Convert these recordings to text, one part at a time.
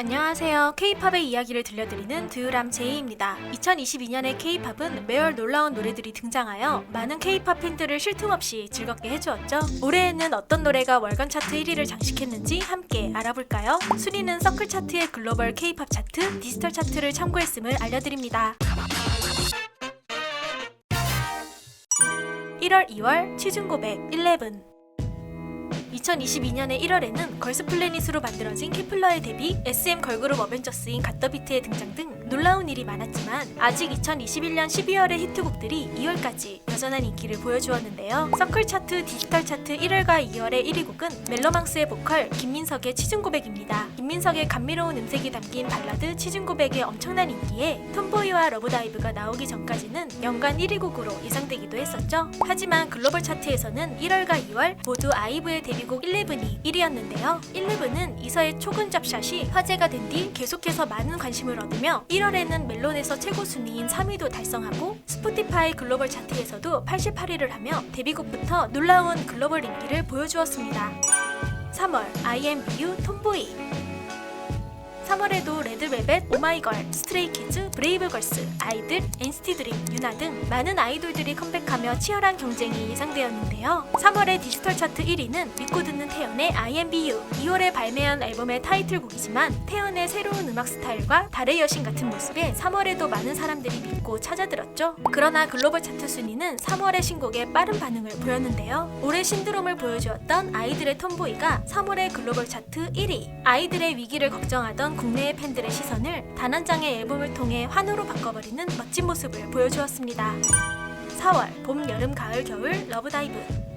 안녕하세요. K-팝의 이야기를 들려드리는 드유람 제이입니다. 2022년의 K-팝은 매월 놀라운 노래들이 등장하여 많은 K-팝 팬들을 쉴 틈 없이 즐겁게 해주었죠. 올해에는 어떤 노래가 월간 차트 1위를 장식했는지 함께 알아볼까요? 순위는 서클 차트의 글로벌 K-팝 차트, 디지털 차트를 참고했음을 알려드립니다. 1월, 2월 취중 고백 11. 2022년의 1월에는 걸스플래닛으로 만들어진 케플러의 데뷔, SM 걸그룹 어벤져스인 갓더비트의 등장 등 놀라운 일이 많았지만 아직 2021년 12월의 히트곡들이 2월까지 여전한 인기를 보여주었는데요. 서클 차트, 디지털 차트 1월과 2월의 1위 곡은 멜로망스의 보컬 김민석의 취중 고백입니다. 김민석의 감미로운 음색이 담긴 발라드 취중 고백의 엄청난 인기에 톰보이와 러브다이브가 나오기 전까지는 연간 1위 곡으로 예상되기도 했었죠. 하지만 글로벌 차트에서는 1월과 2월 모두 아이브의 데뷔곡 11이 1위였는데요. 11은 이서의 초근접샷이 화제가 된 뒤 계속해서 많은 관심을 얻으며 1월에는 멜론에서 최고 순위인 3위도 달성하고 스포티파이 글로벌 차트에서도 88위를 하며 데뷔곡부터 놀라운 글로벌 인기를 보여주었습니다. 3월 IMBU 톰보이. 3월에도 레드벨벳, 오마이걸, 스트레이키즈, 브레이브걸스, 아이들, NCT드림, 유나 등 많은 아이돌들이 컴백하며 치열한 경쟁이 예상되었는데요. 3월의 디지털 차트 1위는 믿고 듣는 태연의 IMBU. 2월에 발매한 앨범의 타이틀곡이지만 태연의 새로운 음악 스타일과 달의 여신 같은 모습에 3월에도 많은 사람들이 믿고 찾아들었죠. 그러나 글로벌 차트 순위는 3월의 신곡에 빠른 반응을 보였는데요. 올해 신드롬을 보여주었던 아이들의 톰보이가 3월의 글로벌 차트 1위. 아이들의 위기를 걱정하던 국내의 팬들의 시선을 단 한 장의 앨범을 통해 환호로 바꿔버리는 멋진 모습을 보여주었습니다. 4월 봄, 여름, 가을, 겨울 러브다이브.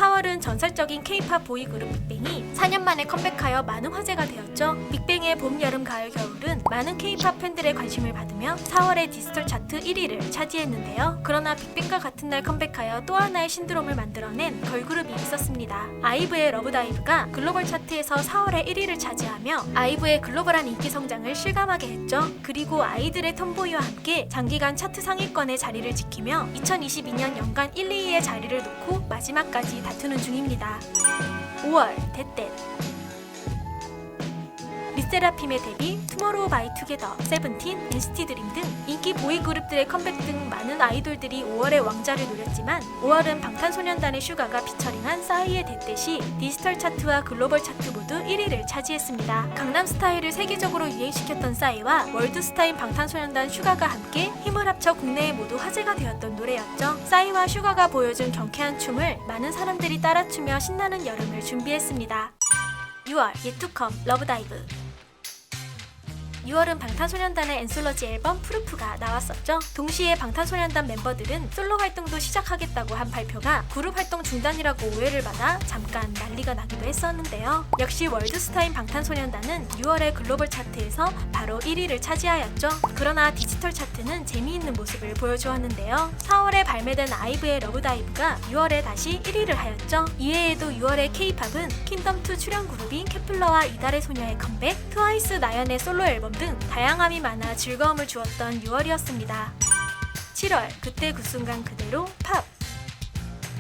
4월은 전설적인 K-팝 보이그룹 빅뱅이 4년 만에 컴백하여 많은 화제가 되었죠. 빅뱅의 봄, 여름, 가을, 겨울은 많은 K-팝 팬들의 관심을 받으며 4월의 디지털 차트 1위를 차지했는데요. 그러나 빅뱅과 같은 날 컴백하여 또 하나의 신드롬을 만들어낸 걸그룹이 있었습니다. 아이브의 러브다이브가 글로벌 차트에서 4월에 1위를 차지하며 아이브의 글로벌한 인기 성장을 실감하게 했죠. 그리고 아이들의 톰보이와 함께 장기간 차트 상위권의 자리를 지키며 2022년 연간 1, 2위의 자리를 놓고 마지막까지 다투는 중입니다. 5월 데떼. 르세라핌의 데뷔, 투모로우 바이 투게더, 세븐틴, NCT드림 등 인기 보이그룹들의 컴백 등 많은 아이돌들이 5월의 왕자를 노렸지만 5월은 방탄소년단의 슈가가 피처링한 싸이의 데떼시 디지털 차트와 글로벌 차트 모두 1위를 차지했습니다. 강남스타일을 세계적으로 유행시켰던 싸이와 월드스타인 방탄소년단 슈가가 함께 힘을 합쳐 국내에 모두 화제가 되었던 노래였죠. 싸이와 슈가가 보여준 경쾌한 춤을 많은 사람들이 따라 추며 신나는 여름을 준비했습니다. 6월 예투컴 러브다이브. 6월은 방탄소년단의 엔솔러지 앨범 프루프가 나왔었죠. 동시에 방탄소년단 멤버들은 솔로 활동도 시작하겠다고 한 발표가 그룹 활동 중단이라고 오해를 받아 잠깐 난리가 나기도 했었는데요. 역시 월드스타인 방탄소년단은 6월의 글로벌 차트에서 바로 1위를 차지하였죠. 그러나 디지털 차트는 재미있는 모습을 보여주었는데요. 4월에 발매된 아이브의 러브다이브가 6월에 다시 1위를 하였죠. 이외에도 6월의 K-팝은 킹덤2 출연 그룹인 케플러와 이달의 소녀의 컴백, 트와이스 나연의 솔로 앨범 등 다양함이 많아 즐거움을 주었던 6월이었습니다. 7월 그때 그 순간 그대로 팝.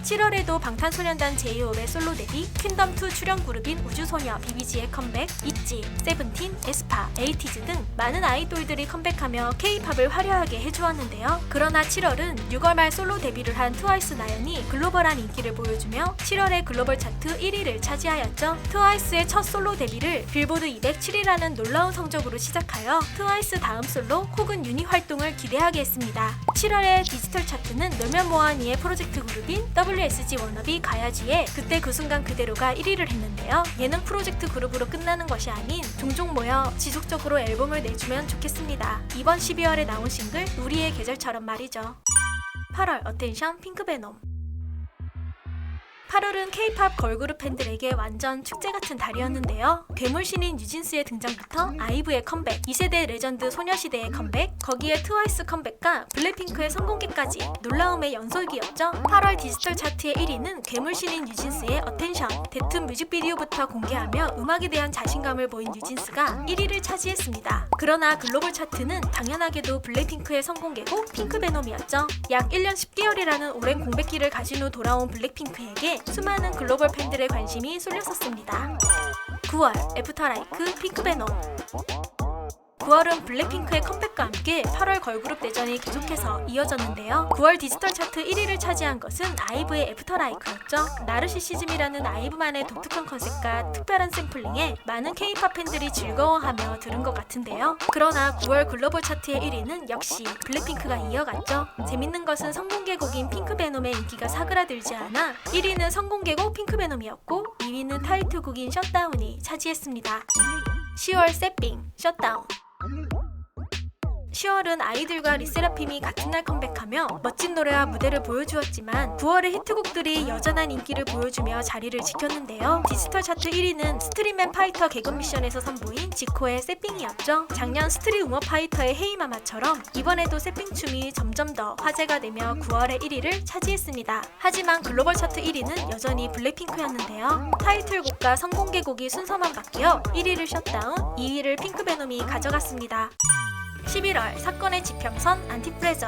7월에도 방탄소년단 제이홉의 솔로 데뷔, 퀸덤2 출연 그룹인 우주소녀 비비지의 컴백, 있지, 세븐틴, 에스파, 에이티즈 등 많은 아이돌들이 컴백하며 K-팝을 화려하게 해주었는데요. 그러나 7월은 6월 말 솔로 데뷔를 한 트와이스 나연이 글로벌한 인기를 보여주며 7월의 글로벌 차트 1위를 차지하였죠. 트와이스의 첫 솔로 데뷔를 빌보드 207이라는 놀라운 성적으로 시작하여 트와이스 다음 솔로 혹은 유닛 활동을 기대하게 했습니다. 7월의 디지털 차트는 놀면 뭐하니의 프로젝트 그룹인 WSG 워너비 가야지의 그때 그 순간 그대로가 1위를 했는데요. 예능 프로젝트 그룹으로 끝나는 것이 아닌 종종 모여 지속적으로 앨범을 내주면 좋겠습니다. 이번 12월에 나온 싱글 우리의 계절처럼 말이죠. 8월 어텐션 핑크베놈. 8월은 K-팝 걸그룹 팬들에게 완전 축제같은 달이었는데요. 괴물신인 뉴진스의 등장부터 아이브의 컴백, 2세대 레전드 소녀시대의 컴백, 거기에 트와이스 컴백과 블랙핑크의 성공기까지 놀라움의 연속이었죠. 8월 디지털 차트의 1위는 괴물신인 뉴진스의 어텐션, 데툰 뮤직비디오부터 공개하며 음악에 대한 자신감을 보인 뉴진스가 1위를 차지했습니다. 그러나 글로벌 차트는 당연하게도 블랙핑크의 성공개곡 핑크베놈이었죠. 약 1년 10개월이라는 오랜 공백기를 가진 후 돌아온 블랙핑크에게 수많은 글로벌 팬들의 관심이 쏠렸었습니다. 9월 애프터라이크 핑크베놈. 9월은 블랙핑크의 컴백과 함께 8월 걸그룹 대전이 계속해서 이어졌는데요. 9월 디지털 차트 1위를 차지한 것은 아이브의 애프터라이크였죠. 나르시시즘이라는 아이브만의 독특한 컨셉과 특별한 샘플링에 많은 K-팝 팬들이 즐거워하며 들은 것 같은데요. 그러나 9월 글로벌 차트의 1위는 역시 블랙핑크가 이어갔죠. 재밌는 것은 선공개 곡인 핑크베놈의 인기가 사그라들지 않아 1위는 선공개곡 핑크베놈이었고 2위는 타이틀곡인 셧다운이 차지했습니다. 10월 세핑 셧다운. 10월은 아이들과 리세라핌이 같은 날 컴백하며 멋진 노래와 무대를 보여주었지만 9월의 히트곡들이 여전한 인기를 보여주며 자리를 지켰는데요. 디지털 차트 1위는 스트리맨 파이터 개건 미션에서 선보인 지코의 세핑이었죠. 작년 스트릿 우머 파이터의 헤이마마처럼 이번에도 세핑춤이 점점 더 화제가 되며 9월의 1위를 차지했습니다. 하지만 글로벌 차트 1위는 여전히 블랙핑크였는데요. 타이틀곡과 선공개곡이 순서만 바뀌어 1위를 셧다운, 2위를 핑크베놈이 가져갔습니다. 11월 사건의 지평선 안티프레저.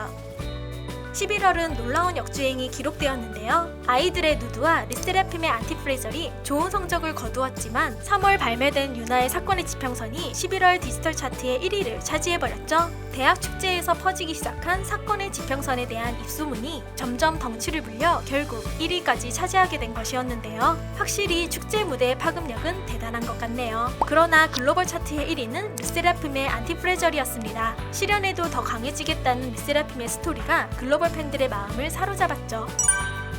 11월은 놀라운 역주행이 기록되었는데요. 아이들의 누드와 리세라핌의 안티프레저리 좋은 성적을 거두었지만 3월 발매된 유나의 사건의 지평선이 11월 디지털 차트의 1위를 차지해버렸죠. 대학 축제에서 퍼지기 시작한 사건의 지평선에 대한 입소문이 점점 덩치를 불려 결국 1위까지 차지하게 된 것이었는데요. 확실히 축제 무대의 파급력은 대단한 것 같네요. 그러나 글로벌 차트의 1위는 리세라핌의 안티프레저리였습니다. 실연에도 더 강해지겠다는 리세라핌의 스토리가 글로벌 팬들의 마음을 사로잡았죠.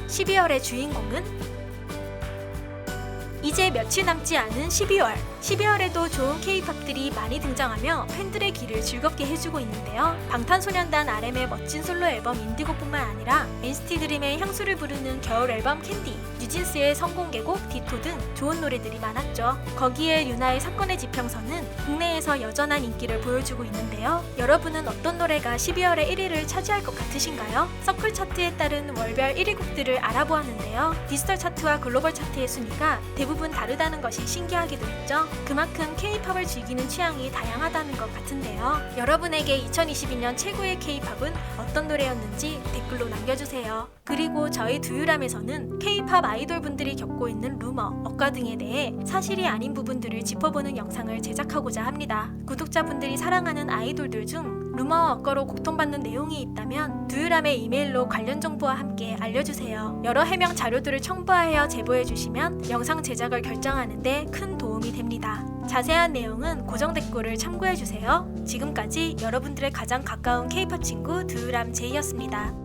12월의 주인공은 이제 며칠 남지 않은 12월. 12월에도 좋은 K-팝들이 많이 등장하며 팬들의 귀를 즐겁게 해주고 있는데요. 방탄소년단 RM의 멋진 솔로 앨범 인디고뿐만 아니라 NCT 드림의 향수를 부르는 겨울 앨범 캔디, 뉴진스의 선공개곡 디토 등 좋은 노래들이 많았죠. 거기에 유나의 사건의 지평선은 국내에서 여전한 인기를 보여주고 있는데요. 여러분은 어떤 노래가 12월의 1위를 차지할 것 같으신가요? 서클 차트에 따른 월별 1위 곡들을 알아보았는데요. 디지털 차트와 글로벌 차트의 순위가 대부분 다르다는 것이 신기하기도 했죠. 그만큼 K-팝을 즐기는 취향이 다양하다는 것 같은데요. 여러분에게 2022년 최고의 K-팝은 어떤 노래였는지 댓글로 남겨주세요. 그리고 저희 두유람에서는 K-팝 아이돌분들이 겪고 있는 루머, 억가 등에 대해 사실이 아닌 부분들을 짚어보는 영상을 제작하고자 합니다. 구독자분들이 사랑하는 아이돌들 중 루머와 억가로 고통받는 내용이 있다면 두유람의 이메일로 관련 정보와 함께 알려주세요. 여러 해명 자료들을 첨부하여 제보해주시면 영상 제작을 결정하는 데 큰 도움이 됩니다. 자세한 내용은 고정 댓글을 참고해주세요. 지금까지 여러분들의 가장 가까운 K-팝 친구 두유람 제이였습니다.